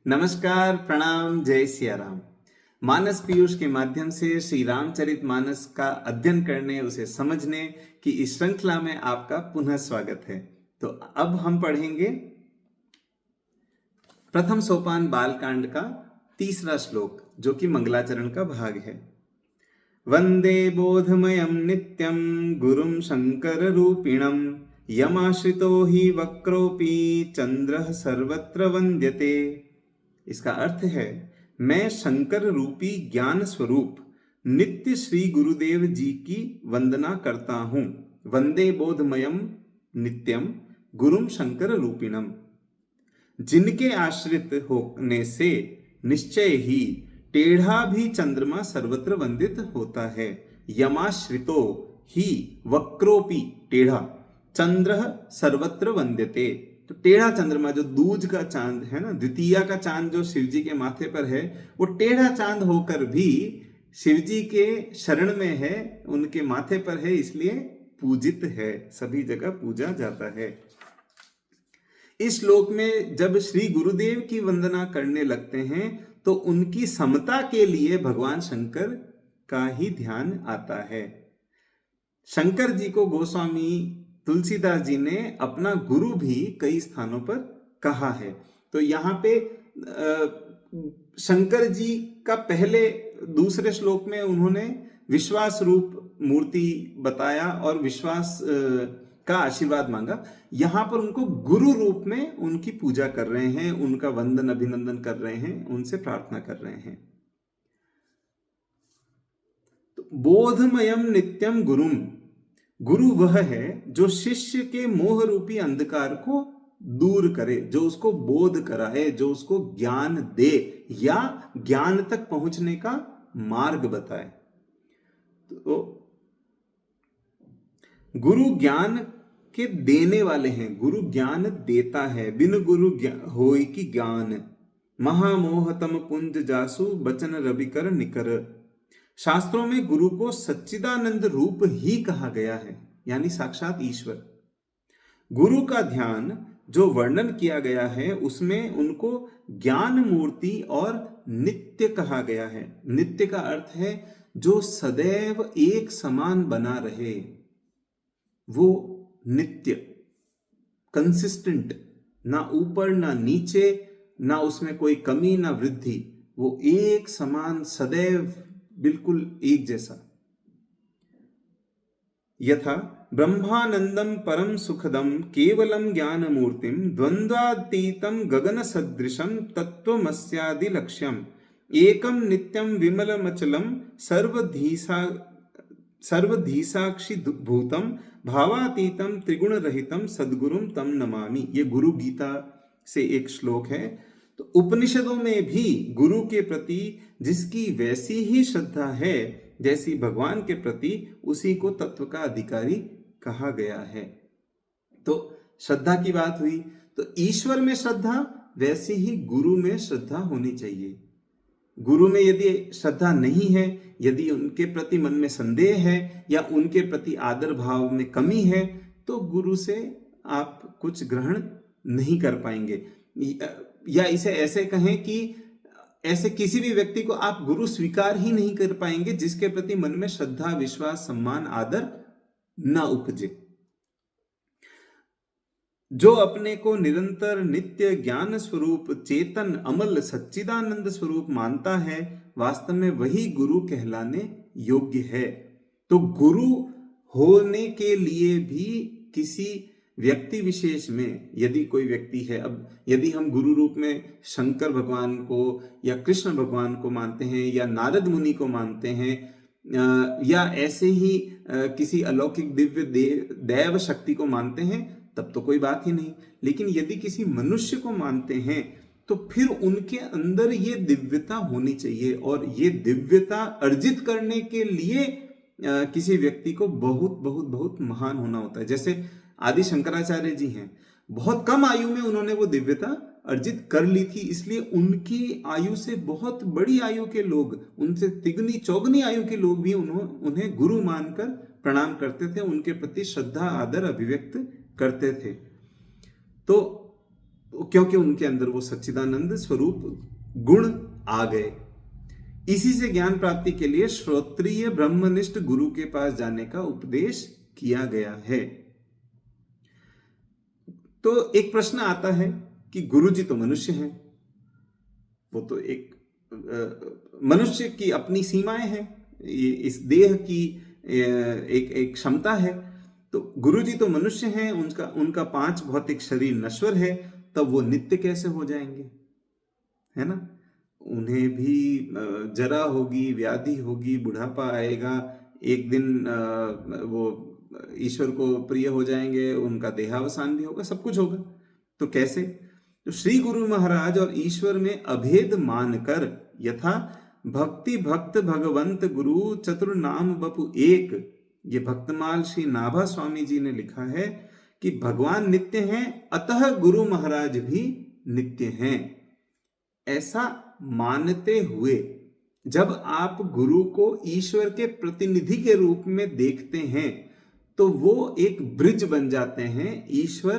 नमस्कार, प्रणाम, जय सिया राम। मानस पीयूष के माध्यम से श्री रामचरित मानस का अध्ययन करने, उसे समझने की इस श्रृंखला में आपका पुनः स्वागत है। तो अब हम पढ़ेंगे प्रथम सोपान बालकांड का तीसरा श्लोक, जो कि मंगलाचरण का भाग है। वंदे बोधमयं नित्यं गुरुं शंकर रूपिणं यमाश्रितो हि वक्रोपि चंद्रः सर्वत्र वंद्यते। इसका अर्थ है, मैं शंकर रूपी ज्ञान स्वरूप नित्य श्री गुरुदेव जी की वंदना करता हूं। वंदे बोधमयम नित्यम गुरुम शंकर रूपिणम। जिनके आश्रित होने से निश्चय ही टेढ़ा भी चंद्रमा सर्वत्र वंदित होता है। यमाश्रितो ही वक्रोपि टेढ़ा चंद्र सर्वत्र वंद्यते। तो टेढ़ा चंद्रमा, जो दूज का चांद है ना, द्वितीया का चांद जो शिव जी के माथे पर है, वो टेढ़ा चांद होकर भी शिव जी के शरण में है, उनके माथे पर है, इसलिए पूजित है, सभी जगह पूजा जाता है। इस श्लोक में जब श्री गुरुदेव की वंदना करने लगते हैं तो उनकी समता के लिए भगवान शंकर का ही ध्यान आता है। शंकर जी को गोस्वामी तुलसीदास जी ने अपना गुरु भी कई स्थानों पर कहा है। तो यहाँ पे शंकर जी का पहले दूसरे श्लोक में उन्होंने विश्वास रूप मूर्ति बताया और विश्वास का आशीर्वाद मांगा। यहां पर उनको गुरु रूप में उनकी पूजा कर रहे हैं, उनका वंदन अभिनंदन कर रहे हैं, उनसे प्रार्थना कर रहे हैं। तो बोधमयम नित्यम गुरुम, गुरु वह है जो शिष्य के मोह रूपी अंधकार को दूर करे, जो उसको बोध कराए, जो उसको ज्ञान दे या ज्ञान तक पहुंचने का मार्ग बताए। तो गुरु ज्ञान के देने वाले हैं, गुरु ज्ञान देता है। बिन गुरु होय कि ज्ञान, महामोहतम पुंज जासु बचन रवि कर निकर। शास्त्रों में गुरु को सच्चिदानंद रूप ही कहा गया है, यानी साक्षात ईश्वर। गुरु का ध्यान जो वर्णन किया गया है उसमें उनको ज्ञान मूर्ति और नित्य कहा गया है। नित्य का अर्थ है जो सदैव एक समान बना रहे, वो नित्य, कंसिस्टेंट, ना ऊपर ना नीचे, ना उसमें कोई कमी ना वृद्धि, वो एक समान सदैव बिल्कुल एक जैसा। यथा ब्रह्मानंदम परम सुखदम केवलम ज्ञान मूर्तिम द्वंद्वातीतम गगन सदृशम तत्वमस्यादि लक्ष्यम एकम नित्यम विमलमचलम सर्वधीसाक्षी भूतम भावातीतम त्रिगुण रहितम सद्गुरुम तम नमामि। ये गुरु गीता से एक श्लोक है। तो उपनिषदों में भी गुरु के प्रति जिसकी वैसी ही श्रद्धा है जैसी भगवान के प्रति, उसी को तत्व का अधिकारी कहा गया है। तो श्रद्धा की बात हुई, तो ईश्वर में श्रद्धा, वैसी ही गुरु में श्रद्धा होनी चाहिए। गुरु में यदि श्रद्धा नहीं है, यदि उनके प्रति मन में संदेह है या उनके प्रति आदर भाव में कमी है, तो गुरु से आप कुछ ग्रहण नहीं कर पाएंगे। या इसे ऐसे कहें कि ऐसे किसी भी व्यक्ति को आप गुरु स्वीकार ही नहीं कर पाएंगे जिसके प्रति मन में श्रद्धा, विश्वास, सम्मान, आदर न उपजे। जो अपने को निरंतर नित्य ज्ञान स्वरूप चेतन अमल सच्चिदानंद स्वरूप मानता है, वास्तव में वही गुरु कहलाने योग्य है। तो गुरु होने के लिए भी किसी व्यक्ति विशेष में यदि कोई व्यक्ति है, अब यदि हम गुरु रूप में शंकर भगवान को या कृष्ण भगवान को मानते हैं या नारद मुनि को मानते हैं या ऐसे ही किसी अलौकिक दिव्य दैव शक्ति को मानते हैं, तब तो कोई बात ही नहीं। लेकिन यदि किसी मनुष्य को मानते हैं तो फिर उनके अंदर ये दिव्यता होनी चाहिए, और ये दिव्यता अर्जित करने के लिए किसी व्यक्ति को बहुत बहुत बहुत महान होना होता है। जैसे आदि शंकराचार्य जी हैं, बहुत कम आयु में उन्होंने वो दिव्यता अर्जित कर ली थी, इसलिए उनकी आयु से बहुत बड़ी आयु के लोग, उनसे तिगनी चौगनी आयु के लोग भी उन्हें गुरु मानकर प्रणाम करते थे, उनके प्रति श्रद्धा आदर अभिव्यक्त करते थे। तो क्योंकि उनके अंदर वो सच्चिदानंद स्वरूप गुण आ गए। इसी से ज्ञान प्राप्ति के लिए श्रोत्रिय ब्रह्मनिष्ठ गुरु के पास जाने का उपदेश किया गया है। तो एक प्रश्न आता है कि गुरु जी तो मनुष्य हैं, वो तो एक मनुष्य की अपनी सीमाएं हैं, ये इस देह की एक क्षमता है। तो गुरु जी तो मनुष्य हैं, उनका 5 भौतिक शरीर नश्वर है, तब वो नित्य कैसे हो जाएंगे, है ना? उन्हें भी जरा होगी, व्याधि होगी, बुढ़ापा आएगा, एक दिन वो ईश्वर को प्रिय हो जाएंगे, उनका देहावसान भी होगा, सब कुछ होगा। तो कैसे? तो श्री गुरु महाराज और ईश्वर में अभेद मानकर यथा भक्ति भक्त भगवंत गुरु चतुर नाम बपु एक, ये भक्तमाल श्री नाभा स्वामी जी ने लिखा है कि भगवान नित्य हैं, अतः गुरु महाराज भी नित्य हैं। ऐसा मानते हुए जब आप गुरु को ईश्वर के प्रतिनिधि के रूप में देखते हैं तो वो एक ब्रिज बन जाते हैं ईश्वर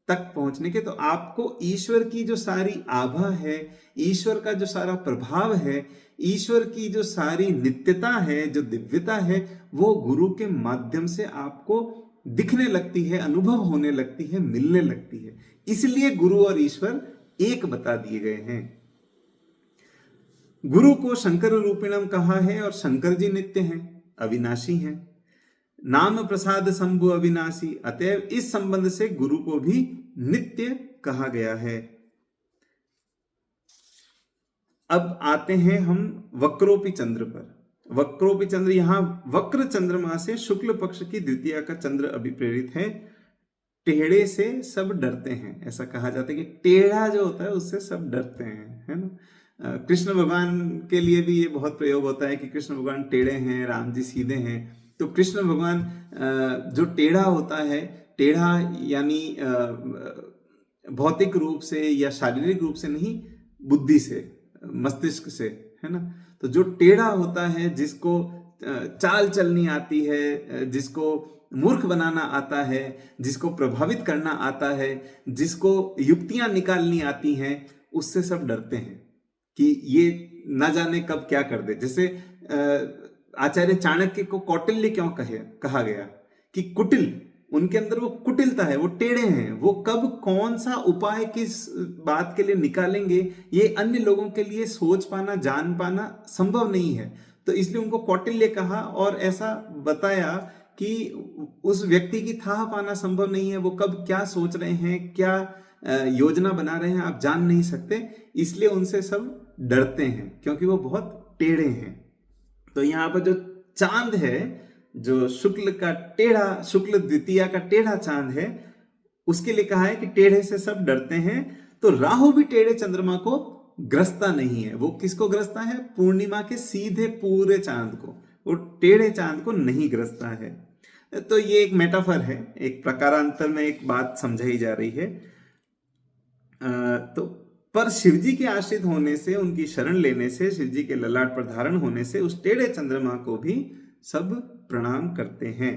तक पहुंचने के। तो आपको ईश्वर की जो सारी आभा है, ईश्वर का जो सारा प्रभाव है, ईश्वर की जो सारी नित्यता है, जो दिव्यता है, वो गुरु के माध्यम से आपको दिखने लगती है, अनुभव होने लगती है, मिलने लगती है। इसलिए गुरु और ईश्वर एक बता दिए गए हैं। गुरु को शंकर रूपिणम कहा है और शंकर जी नित्य हैं, अविनाशी हैं। नाम प्रसाद शंभु अविनाशी, अतएव इस संबंध से गुरु को भी नित्य कहा गया है। अब आते हैं हम वक्रोपि चंद्र पर। वक्रोपि चंद्र, यहां वक्र चंद्रमा से शुक्ल पक्ष की द्वितीया का चंद्र अभिप्रेरित है। टेढ़े से सब डरते हैं, ऐसा कहा जाता है कि टेढ़ा जो होता है उससे सब डरते हैं, है ना? कृष्ण भगवान के लिए भी ये बहुत प्रयोग होता है कि कृष्ण भगवान टेढ़े हैं, राम जी सीधे हैं। तो कृष्ण भगवान जो टेढ़ा होता है, टेढ़ा यानी भौतिक रूप से या शारीरिक रूप से नहीं, बुद्धि से, मस्तिष्क से, है ना? तो जो टेढ़ा होता है, जिसको चाल चलनी आती है, जिसको मूर्ख बनाना आता है, जिसको प्रभावित करना आता है, जिसको युक्तियां निकालनी आती हैं, उससे सब डरते हैं कि ये ना जाने कब क्या कर दे। जैसे आचार्य चाणक्य को कौटिल्य क्यों कहा गया कि कुटिल, उनके अंदर वो कुटिलता है, वो टेढ़े हैं, वो कब कौन सा उपाय किस बात के लिए निकालेंगे ये अन्य लोगों के लिए सोच पाना, जान पाना संभव नहीं है। तो इसलिए उनको कौटिल्य कहा और ऐसा बताया कि उस व्यक्ति की थाह पाना संभव नहीं है, वो कब क्या सोच रहे हैं, क्या योजना बना रहे हैं, आप जान नहीं सकते। इसलिए उनसे सब डरते हैं क्योंकि वो बहुत टेढ़े हैं। तो यहाँ पर जो चांद है, जो शुक्ल का टेढ़ा, शुक्ल द्वितीया का टेढ़ा चांद है, उसके लिए कहा है कि टेढ़े से सब डरते हैं। तो राहु भी टेढ़े चंद्रमा को ग्रसता नहीं है। वो किसको ग्रसता है? पूर्णिमा के सीधे पूरे चांद को, वो टेढ़े चांद को नहीं ग्रसता है। तो ये एक मेटाफर है, एक प्रकारांतर में एक बात समझाई जा रही है। तो पर शिवजी के आश्रित होने से, उनकी शरण लेने से, शिवजी के ललाट पर धारण होने से उस टेढ़े चंद्रमा को भी सब प्रणाम करते हैं।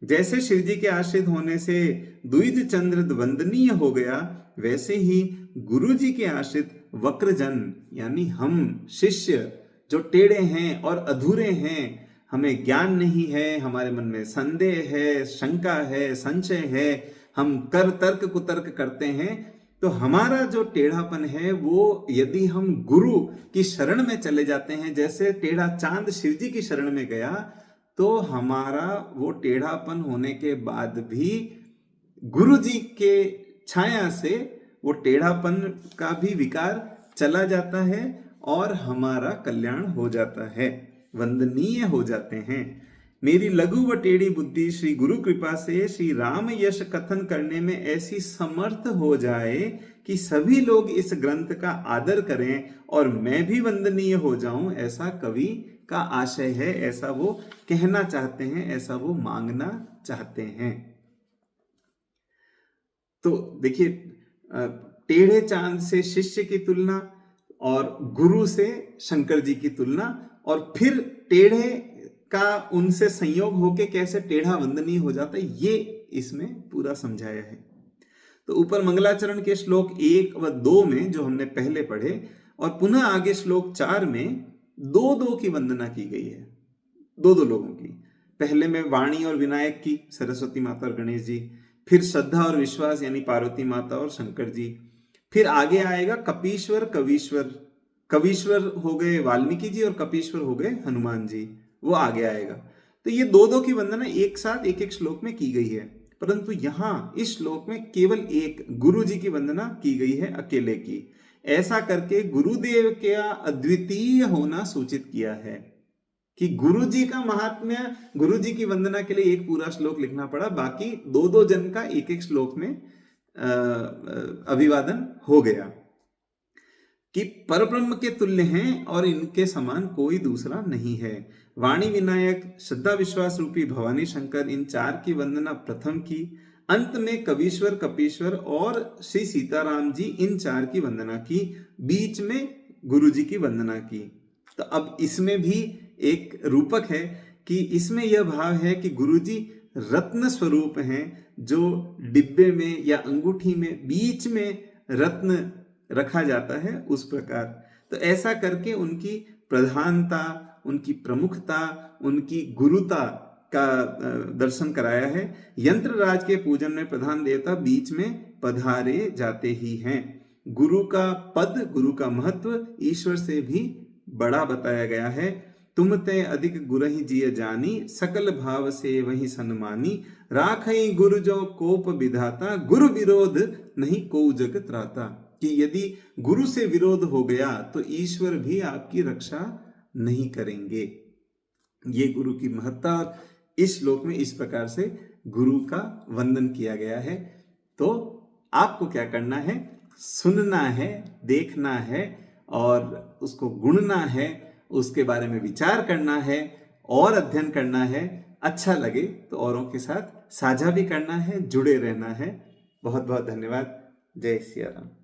जैसे शिवजी के आश्रित होने से द्विज चंद्र वंदनीय हो गया, वैसे ही गुरु जी के आश्रित वक्रजन यानी हम शिष्य जो टेढ़े हैं और अधूरे हैं, हमें ज्ञान नहीं है, हमारे मन में संदेह है, शंका है, संशय है, हम कर तर्क कुतर्क करते हैं, तो हमारा जो टेढ़ापन है वो यदि हम गुरु की शरण में चले जाते हैं, जैसे टेढ़ा चांद शिवजी की शरण में गया, तो हमारा वो टेढ़ापन होने के बाद भी गुरु जी के छाया से वो टेढ़ापन का भी विकार चला जाता है और हमारा कल्याण हो जाता है, वंदनीय हो जाते हैं। मेरी लघु व टेढ़ी बुद्धि श्री गुरु कृपा से श्री राम यश कथन करने में ऐसी समर्थ हो जाए कि सभी लोग इस ग्रंथ का आदर करें और मैं भी वंदनीय हो जाऊं, ऐसा कवि का आशय है, ऐसा वो कहना चाहते हैं, ऐसा वो मांगना चाहते हैं। तो देखिए, टेढ़े चांद से शिष्य की तुलना और गुरु से शंकर जी की तुलना, और फिर टेढ़े का उनसे संयोग होके कैसे टेढ़ा वंदनीय हो जाता है, ये इसमें पूरा समझाया है। तो ऊपर मंगलाचरण के श्लोक 1 व 2 में जो हमने पहले पढ़े, और पुनः आगे श्लोक 4 में दो दो की वंदना की गई है, दो दो लोगों की। पहले में वाणी और विनायक की, सरस्वती माता और गणेश जी, फिर श्रद्धा और विश्वास यानी पार्वती माता और शंकर जी, फिर आगे आएगा कपीश्वर कवीश्वर, कवीश्वर हो गए वाल्मीकि जी और कपीश्वर हो गए हनुमान जी, वो आगे आएगा। तो ये दो दो की वंदना एक साथ एक एक श्लोक में की गई है, परंतु यहां इस श्लोक में केवल एक गुरु जी की वंदना की गई है, अकेले की। ऐसा करके गुरुदेव का अद्वितीय होना सूचित किया है कि गुरु जी का महात्म्य, गुरु जी की वंदना के लिए एक पूरा श्लोक लिखना पड़ा, बाकी दो दो जन का एक एक श्लोक में अभिवादन हो गया कि परब्रह्म के तुल्य हैं और इनके समान कोई दूसरा नहीं है। वाणी विनायक, श्रद्धा विश्वास रूपी भवानी शंकर, इन चार की वंदना प्रथम की, अंत में कवीश्वर कपीश्वर और श्री सीताराम जी, इन चार की वंदना की, बीच में गुरु जी की वंदना की। तो अब इसमें भी एक रूपक है कि इसमें यह भाव है कि गुरु जी रत्न स्वरूप हैं, जो डिब्बे में या अंगूठी में बीच में रत्न रखा जाता है, उस प्रकार। तो ऐसा करके उनकी प्रधानता, उनकी प्रमुखता, उनकी गुरुता का दर्शन कराया है। यंत्र राज के पूजन में प्रधान देवता बीच में पधारे जाते ही हैं। गुरु का पद, गुरु का महत्व ईश्वर से भी बड़ा बताया गया है। तुम ते अधिक गुरहि जिय जानी, सकल भाव से वही सन्मानी, राखई गुरु जो कोप विधाता, गुरु विरोध नहीं को जगत त्राता। कि यदि गुरु से विरोध हो गया तो ईश्वर भी आपकी रक्षा नहीं करेंगे। ये गुरु की महत्ता, और इस श्लोक में इस प्रकार से गुरु का वंदन किया गया है। तो आपको क्या करना है? सुनना है, देखना है और उसको गुणना है, उसके बारे में विचार करना है और अध्ययन करना है। अच्छा लगे तो औरों के साथ साझा भी करना है, जुड़े रहना है। बहुत बहुत धन्यवाद। जय सिया राम।